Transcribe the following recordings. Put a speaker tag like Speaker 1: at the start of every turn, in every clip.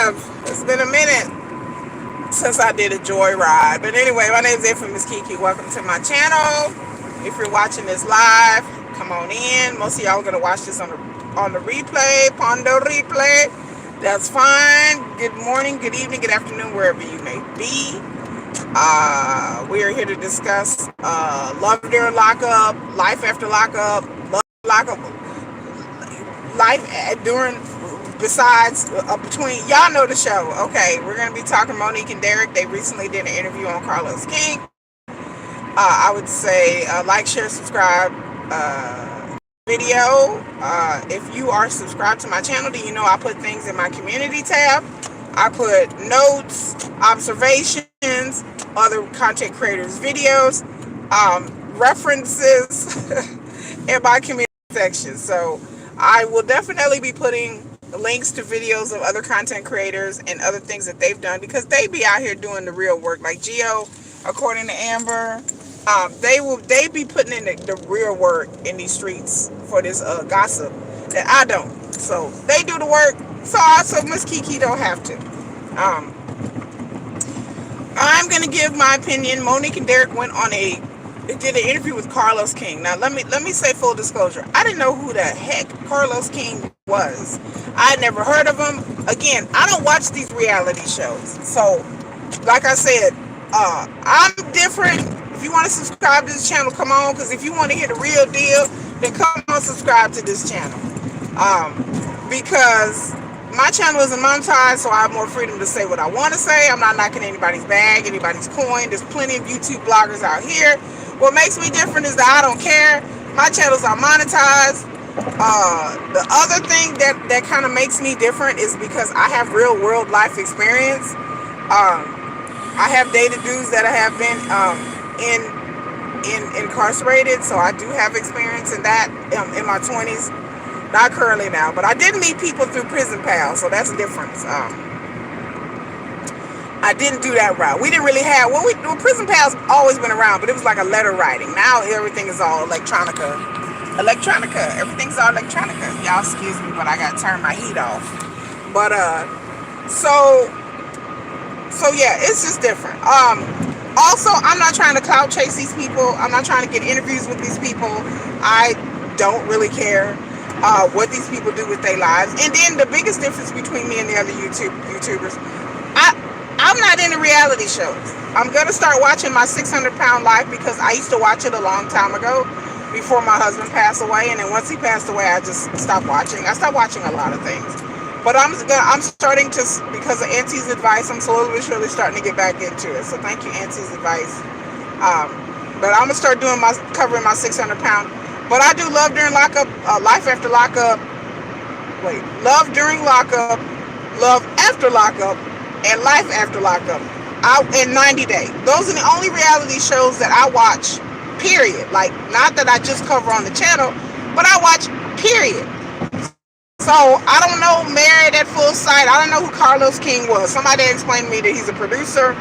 Speaker 1: live. It's been a minute since I did a joyride. But anyway, my name is Infamous Kiki. Welcome to my channel. If you're watching this live, come on in. Most of y'all are gonna watch this on the replay, Pondo replay. That's fine. Good morning, good evening, good afternoon, wherever you may be. We are here to discuss love during lockup, life after lockup, love lockup, life during, besides, between, y'all know the show. Okay, we're going to be talking Monique and Derek. They recently did an interview on Carlos King. I would say like, share, subscribe, video. If you are subscribed to my channel, then you know I put things in my community tab. I put notes, observations, other content creators' videos, references in my community section. So I will definitely be putting links to videos of other content creators and other things that they've done, because they be out here doing the real work. Like Geo, according to Amber, they be putting in the real work in these streets for this gossip that I don't. So they do the work. So Miss Kiki don't have to. I'm gonna give my opinion. Monique and Derek did an interview with Carlos King. Now let me say full disclosure. I didn't know who the heck Carlos King was. I never heard of him. Again, I don't watch these reality shows. So, like I said, I'm different. If you want to subscribe to this channel, come on. Because if you want to hear the real deal, then come on, subscribe to this channel. Because my channel isn't monetized, so I have more freedom to say what I want to say. I'm not knocking anybody's bag, anybody's coin. There's plenty of YouTube bloggers out here. What makes me different is that I don't care. My channels are monetized. The other thing that kind of makes me different is because I have real world life experience. I have dated dudes that have been incarcerated, so I do have experience in that in my 20s. Not currently now, but I did meet people through Prison Pals, so that's a difference. I didn't do that route. We didn't really have, Prison Pals always been around, but it was like a letter writing. Now everything is all electronica. Everything's all electronica. Y'all excuse me, but I gotta turn my heat off. But so yeah, it's just different. Also, I'm not trying to clout chase these people. I'm not trying to get interviews with these people. I don't really care what these people do with their lives. And then the biggest difference between me and the other YouTubers, I'm not into reality shows. I'm gonna start watching my 600-pound life, because I used to watch it a long time ago before my husband passed away, and then once he passed away, I just stopped watching. I stopped watching a lot of things. But I'm starting to, because of Auntie's advice, I'm slowly but surely starting to get back into it. So thank you, Auntie's advice. But I'm gonna start covering my 600-pound. But I do love during lockup, life after lockup. Love during lockup, love after lockup, and life after lockup. In 90 Day. Those are the only reality shows that I watch. Period. Not that I just cover on the channel, but I watch. Period. So, I don't know Married at Full Sight. I don't know who Carlos King was. Somebody explained to me that he's a producer,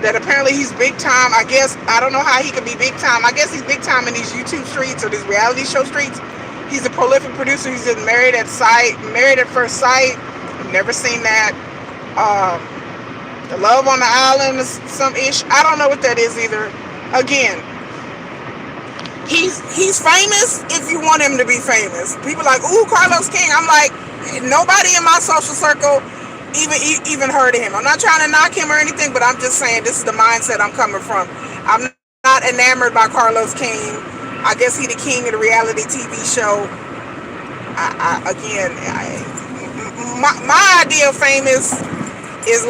Speaker 1: that apparently he's big time. I guess, I don't know how he could be big time. I guess he's big time in these YouTube streets or these reality show streets. He's a prolific producer. He's in Married at First Sight. I've never seen that. The Love on the Island is some ish. I don't know what that is either. Again, he's famous if you want him to be famous. People are like, ooh, Carlos King. I'm like, nobody in my social circle even heard of him. I'm not trying to knock him or anything, but I'm just saying this is the mindset I'm coming from. I'm not enamored by Carlos King. I guess he the king of the reality TV show. My idea of famous is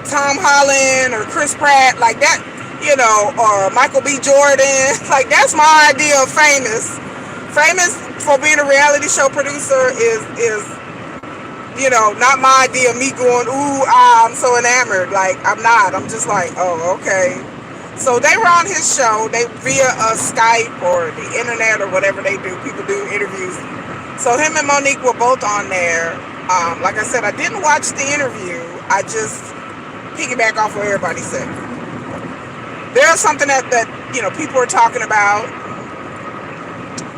Speaker 1: Tom Holland or Chris Pratt, like that, or Michael B. Jordan. That's my idea of famous. Famous for being a reality show producer is not my idea of me going, ooh, I'm so enamored. I'm not. I'm just oh, okay. So they were on his show. They via Skype or the internet or whatever they do. People do interviews. So him and Monique were both on there. Like I said, I didn't watch the interview. I just piggyback off what everybody said. There's something that people are talking about.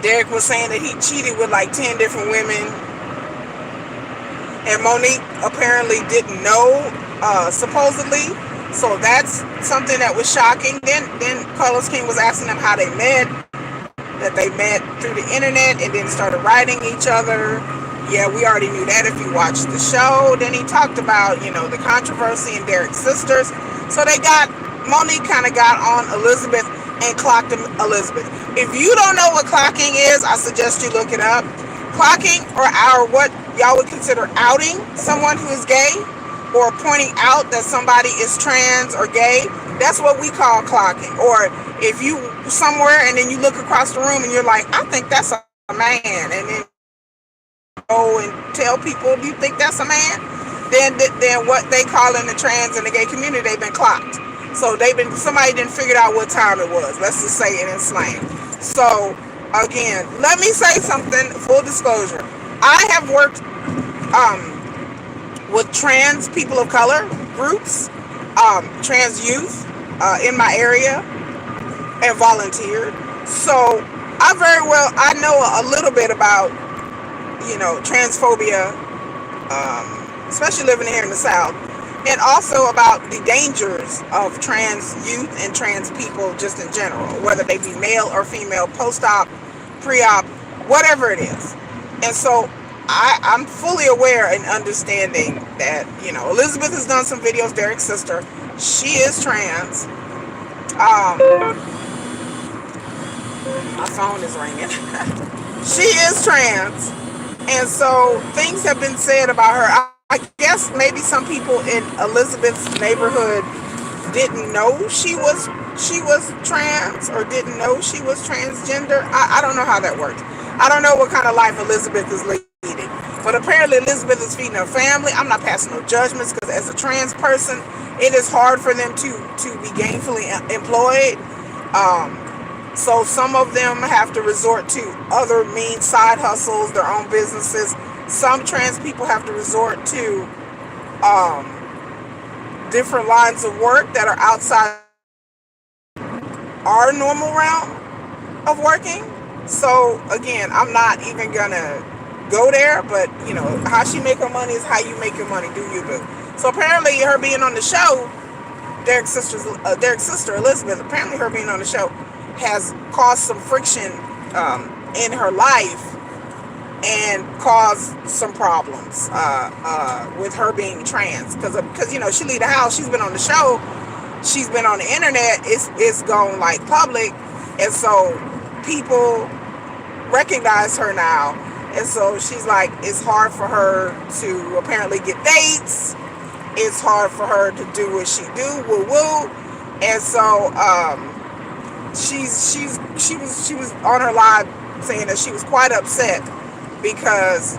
Speaker 1: Derek was saying that he cheated with 10 different women. and Monique apparently didn't know, supposedly. So that's something that was shocking. Then Carlos King was asking them how they met, that they met through the internet and then started writing each other. Yeah, we already knew that if you watched the show. Then he talked about, the controversy and Derek's sisters. So Monique kind of got on Elizabeth and clocked Elizabeth. If you don't know what clocking is, I suggest you look it up. Clocking or what y'all would consider outing someone who is gay, or pointing out that somebody is trans or gay, that's what we call clocking. Or if you somewhere and then you look across the room and you're like, I think that's a man, and then go and tell people, do you think that's a man? Then what they call in the trans and the gay community, they've been clocked. So somebody didn't figure out what time it was. Let's just say it in slang. So again, let me say something, full disclosure. I have worked with trans people of color groups, trans youth in my area, and volunteered. So I know a little bit about, transphobia, especially living here in the South, and also about the dangers of trans youth and trans people just in general, whether they be male or female, post-op, pre-op, whatever it is. And so I'm fully aware and understanding that, Elizabeth has done some videos, Derek's sister. She is trans. My phone is ringing. She is trans. And so things have been said about her. I guess maybe some people in Elizabeth's neighborhood didn't know she was trans, or didn't know she was transgender. I don't know how that works. I don't know what kind of life Elizabeth is leading. But apparently Elizabeth is feeding her family. I'm not passing no judgments, because as a trans person, it is hard for them to be gainfully employed. So some of them have to resort to other mean side hustles, their own businesses. Some trans people have to resort to different lines of work that are outside our normal realm of working. So again, I'm not even gonna go there, but how she make her money is how you make your money. Do you boo? So apparently her being on the show, Derek's sister Elizabeth, apparently her being on the show has caused some friction in her life and caused some problems with her being trans, because she leave the house, she's been on the show, she's been on the internet, it's gone like public, and so people recognize her now, and so she's like, it's hard for her to apparently get dates, it's hard for her to do what she do, woo woo, and so she was on her live saying that she was quite upset because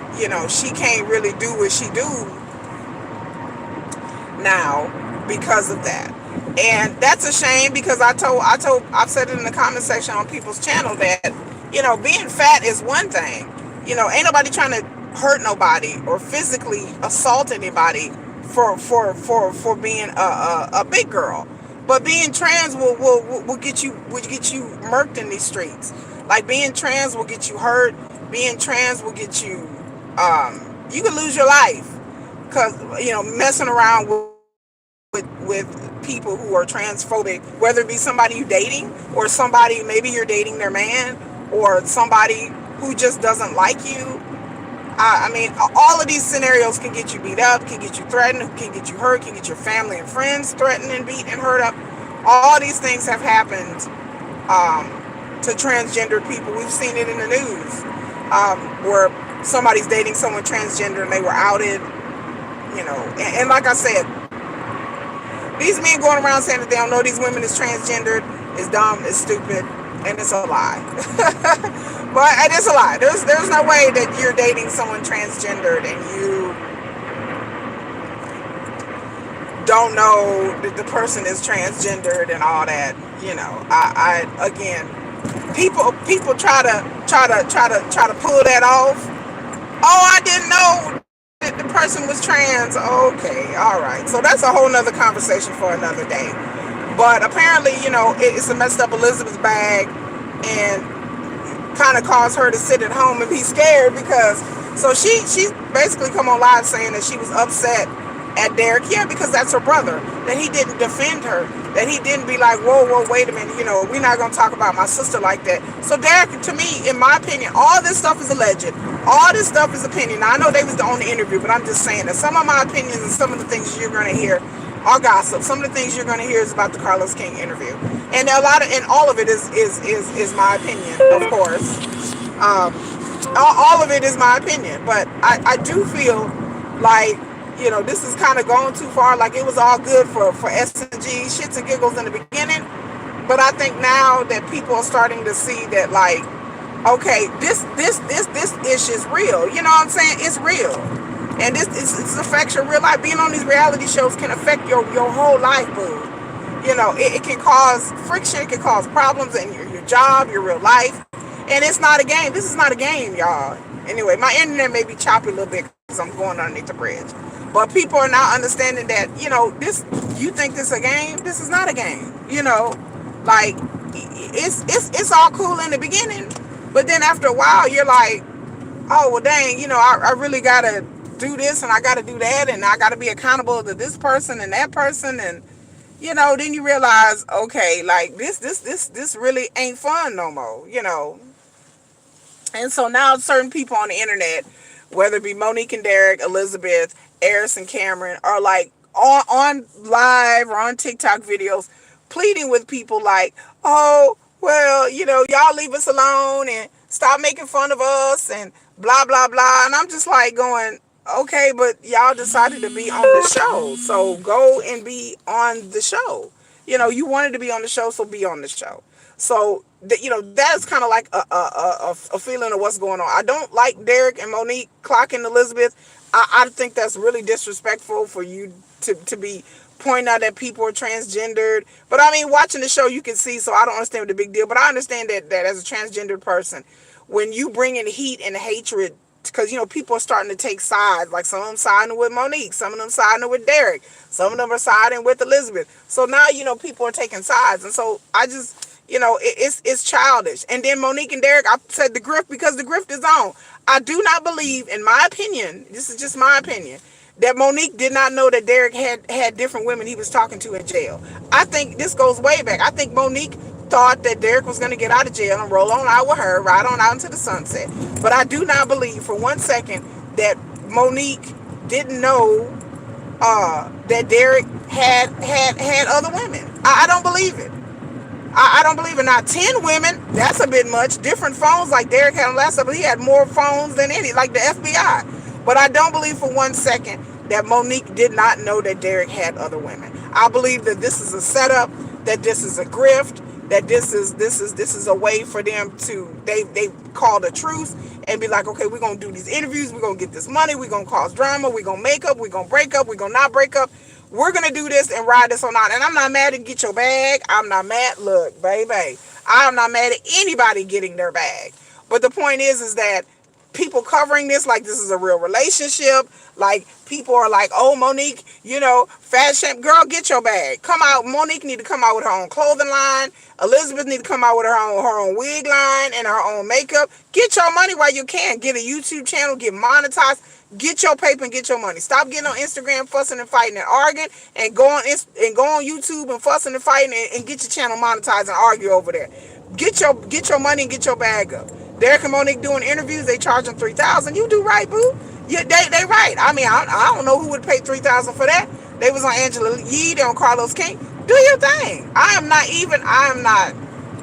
Speaker 1: she can't really do what she do now because of that. And that's a shame, because I've said it in the comment section on people's channel that being fat is one thing. Ain't nobody trying to hurt nobody or physically assault anybody for being a big girl. But being trans will get you murked in these streets. Like, being trans will get you hurt. Being trans will get you you can lose your life, because messing around with people who are transphobic, whether it be somebody you're dating, or somebody maybe you're dating their man, or somebody who just doesn't like you. I mean, all of these scenarios can get you beat up, can get you threatened, can get you hurt, can get your family and friends threatened and beat and hurt up. All these things have happened to transgender people. We've seen it in the news, where somebody's dating someone transgender and they were outed, and like I said, these men going around saying that they don't know these women is transgendered is dumb, is stupid, and it's a lie. But it is a lie. There's no way that you're dating someone transgendered and you don't know that the person is transgendered and all that. I again, people try to pull that off. Oh, I didn't know that the person was trans. Okay, all right. So that's a whole nother conversation for another day. But apparently, it's a messed up Elizabeth's bag, and kind of caused her to sit at home and be scared, because So she's basically come on live saying that she was upset at Derek, yeah, because that's her brother, that he didn't defend her, that he didn't be like, whoa, wait a minute, we're not going to talk about my sister like that. So Derek, to me, in my opinion, all this stuff is alleged. All this stuff is opinion. Now, I know they was on the interview, but I'm just saying that some of my opinions and some of the things you're going to hear are gossip. Some of the things you're going to hear is about the Carlos King interview. And and all of it is my opinion, of course. Um, all of it is my opinion, but I do feel like, this is kind of going too far. Like, it was all good for S&G, shits and giggles in the beginning, but I think now that people are starting to see that, like, okay, this issue is real. You know what I'm saying? It's real, and this affects your real life. Being on these reality shows can affect your whole life, boo. It can cause friction, it can cause problems in your job, your real life. And it's not a game. This is not a game, y'all. Anyway, my internet may be choppy a little bit because I'm going underneath the bridge. But people are now understanding that, you think this is a game? This is not a game. Like, it's all cool in the beginning. But then after a while, you're like, oh, well, dang, I really got to do this and I got to do that. And I got to be accountable to this person and that person. And, then you realize, okay, like, this really ain't fun no more, And so now certain people on the internet, whether it be Monique and Derek, Elizabeth, Eris and Cameron, are like on live or on TikTok videos pleading with people like, oh, well, y'all leave us alone and stop making fun of us and blah, blah, blah. And I'm just like going, okay, but y'all decided to be on the show. So go and be on the show. You wanted to be on the show, so be on the show. So, that's kind of like a feeling of what's going on. I don't like Derek and Monique clocking Elizabeth. I think that's really disrespectful for you to be pointing out that people are transgendered. But I mean, watching the show, you can see, so I don't understand the big deal. But I understand that as a transgendered person, when you bring in heat and hatred, because, people are starting to take sides. Like, some of them siding with Monique. Some of them siding with Derek. Some of them are siding with Elizabeth. So now, people are taking sides. And so I just... it's childish. And then Monique and Derek, I said the Grift because the Grift is on. I do not believe, in my opinion, this is just my opinion, that Monique did not know that Derek had different women he was talking to in jail. I think this goes way back. I think Monique thought that Derek was going to get out of jail and roll on out with her, ride on out into the sunset. But I do not believe for 1 second that Monique didn't know that Derek had other women. I don't believe it. I don't believe it. Not 10 women. That's a bit much. Different phones, like Derek had on last time, but he had more phones than any, like the FBI. But I don't believe for 1 second that Monique did not know that Derek had other women. I believe that this is a setup, that this is a grift, that this is a way for them to, they called a truce and be like, okay, we're going to do these interviews, we're going to get this money, we're going to cause drama, we're going to make up, we're going to break up, we're going to not break up. We're going to do this and ride this on out. And I'm not mad at get your bag. I'm not mad. Look, baby, I'm not mad at anybody getting their bag. But the point is that people covering this like this is a real relationship. Like, people are like, oh, Monique, fat shame. Girl, get your bag. Come out. Monique need to come out with her own clothing line. Elizabeth need to come out with her own wig line and her own makeup. Get your money while you can. Get a YouTube channel. Get monetized. Get your paper and get your money. Stop getting on Instagram fussing and fighting and arguing, and go on YouTube and fussing and fighting and get your channel monetized and argue over there. Get your money and get your bag up. Derek and Monique doing interviews, they charge them $3,000. You do right, boo. Yeah, they right. I mean, I don't know who would pay $3,000 for that. They was on Angela Yee, they on Carlos King. Do your thing. I am not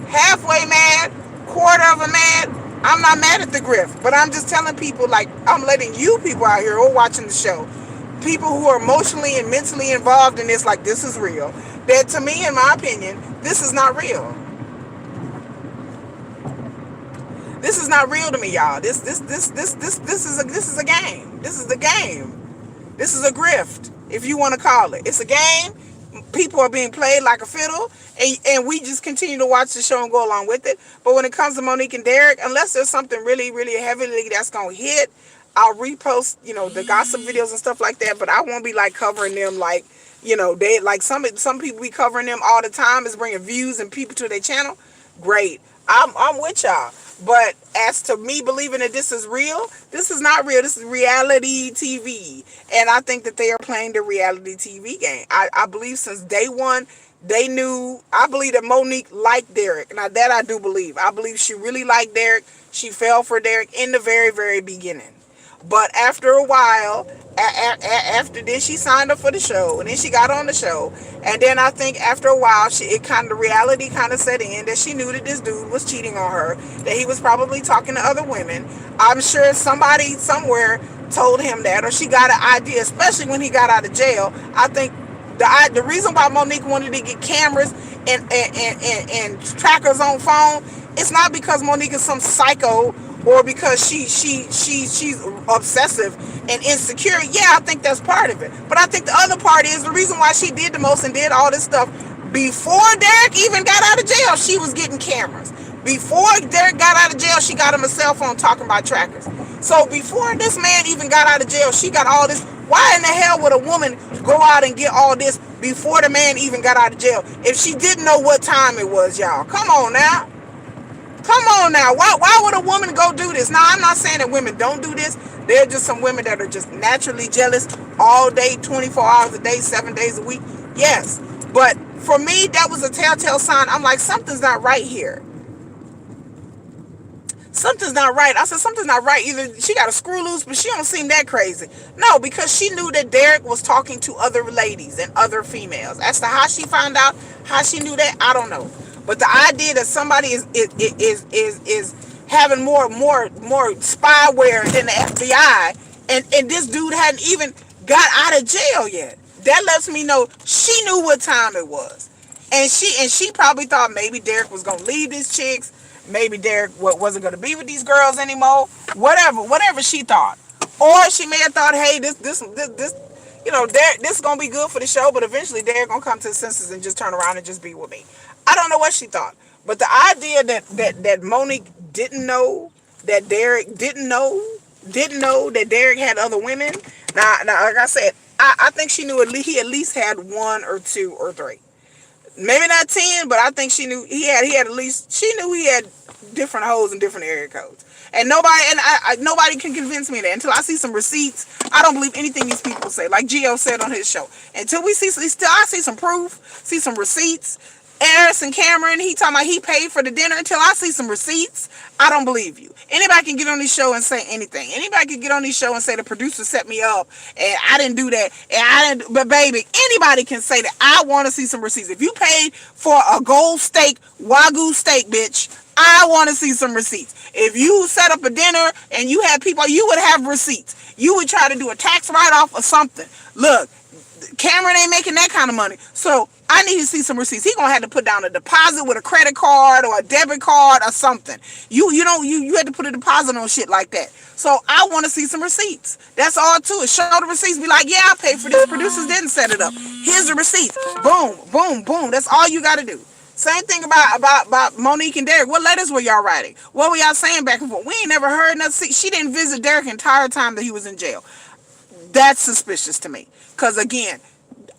Speaker 1: halfway mad, quarter of a mad. I'm not mad at the Grift, but I'm just telling people, like, I'm letting you people out here who are watching the show, people who are emotionally and mentally involved in this, like, this is real. That, to me, in my opinion, this is not real. This is not real to me, y'all. This is a game. This is the game. This is a grift, if you want to call it. It's a game. People are being played like a fiddle, and we just continue to watch the show and go along with it. But when it comes to Monique and Derek, unless there's something really, really heavily that's going to hit, I'll repost, the gossip videos and stuff like that, but I won't be like covering them like, they like some people be covering them all the time, is bringing views and people to their channel. Great. I'm with y'all. But as to me believing that this is real, this is not real. This is reality TV. And I think that they are playing the reality TV game. I believe since day one, they knew. I believe that Monique liked Derek. Now, that I do believe. I believe she really liked Derek. She fell for Derek in the very, very beginning. But after a while, after then she signed up for the show, and then she got on the show, and then I think after a while, the reality kind of set in that she knew that this dude was cheating on her, that he was probably talking to other women. I'm sure somebody somewhere told him that, or she got an idea, especially when he got out of jail. I think the reason why Monique wanted to get cameras and trackers on phone, it's not because Monique is some psycho or because she's obsessive and insecure. Yeah, I think that's part of it. But I think the other part is the reason why she did the most and did all this stuff before Derek even got out of jail. She was getting cameras. Before Derek got out of jail, she got him a cell phone talking about trackers. So before this man even got out of jail, she got all this. Why in the hell would a woman go out and get all this before the man even got out of jail if she didn't know what time it was, y'all? Come on now. Come on now. Why would a woman go do this? Now, I'm not saying that women don't do this. There are just some women that are just naturally jealous all day, 24 hours a day, 7 days a week. Yes. But for me, that was a telltale sign. I'm like, something's not right here. Something's not right. I said, something's not right. Either she got a screw loose, but she don't seem that crazy. No, because she knew that Derek was talking to other ladies and other females. As to how she found out, how she knew that, I don't know. But the idea that somebody is having more spyware than the FBI, and this dude hadn't even got out of jail yet, that lets me know she knew what time it was, and she probably thought maybe Derek was gonna leave these chicks, maybe Derek wasn't gonna be with these girls anymore, whatever she thought, or she may have thought, hey, this Derek, this is gonna be good for the show, but eventually Derek gonna come to his senses and just turn around and just be with me. I don't know what she thought, but the idea that Monique didn't know that Derek didn't know that Derek had other women. Now, like I said, I think she knew he at least had one or two or three, maybe not 10, but I think she knew he had at least. She knew he had different hoes and different area codes. And nobody can convince me of that until I see some receipts. I don't believe anything these people say. Like Gio said on his show, until I see some proof, see some receipts. Eris and Cameron, he talking about he paid for the dinner. Until I see some receipts, I don't believe you. Anybody can get on this show and say anything. Anybody can get on this show and say the producer set me up and I didn't do that and I didn't. But baby, anybody can say that. I want to see some receipts. If you paid for a gold steak, Wagyu steak, bitch, I want to see some receipts. If you set up a dinner and you had people, you would have receipts. You would try to do a tax write-off or something. Look, Cameron ain't making that kind of money. So I need to see some receipts. He gonna have to put down a deposit with a credit card or a debit card or something. You had to put a deposit on shit like that. So I want to see some receipts. That's all to it. Show the receipts. Be like, yeah, I paid for this. Producers didn't set it up. Here's the receipts. Boom, boom, boom. That's all you got to do. Same thing about Monique and Derek. What letters were y'all writing? What were y'all saying back and forth? We ain't never heard nothing. She didn't visit Derek the entire time that he was in jail. That's suspicious to me. Because again,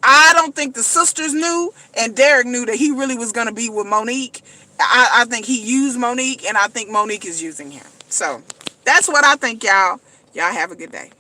Speaker 1: I don't think the sisters knew, and Derek knew that he really was going to be with Monique. I think he used Monique, and I think Monique is using him. So that's what I think, y'all. Y'all have a good day.